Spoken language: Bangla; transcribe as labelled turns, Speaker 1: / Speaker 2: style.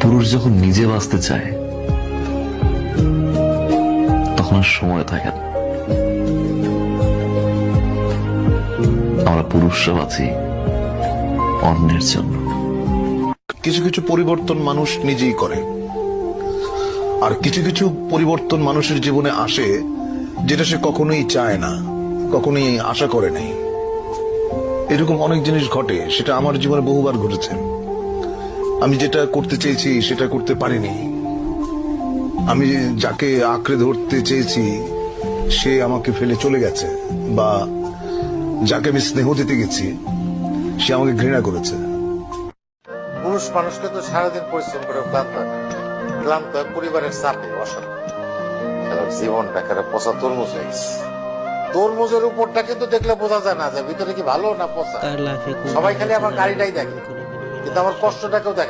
Speaker 1: পুরুষ যখন নিজে বাঁচতে চায় তখন আর সময় থাকে না। আমরা পুরুষরা বাঁচি অন্যের জন্য।
Speaker 2: কিছু কিছু পরিবর্তন মানুষ নিজেই করে, আর কিছু কিছু পরিবর্তন মানুষের জীবনে আসে যেটা সে কখনোই চায় না, কখনোই আশা করে নাই। এরকম অনেক জিনিস ঘটে, সেটা আমার জীবনে বহুবার ঘটেছে। আমি যেটা করতে চেয়েছি সেটা করতে পারিনি। আমি যাকে আঁকড়ে ধরতে চেয়েছি সে আমাকে ফেলে চলে গেছে, বা যাকে আমি স্নেহ দিতে গেছি সে আমাকে ঘৃণা করেছে।
Speaker 3: পুরুষ মানুষকে তো সারাদিন পরিশ্রম করে ক্লান্ত হয় পরিবারের চাপে, অশান্তি, জীবনটা একটা পচা তরমুজ হয়ে গেছে। তরমুজের উপরটা কিন্তু দেখলে বোঝা যায় না যে ভিতরে কি ভালো না পচা। সবাই খালি আমার গাড়িটাই দেখে, কিন্তু আমার কষ্টটাকেও দেখে।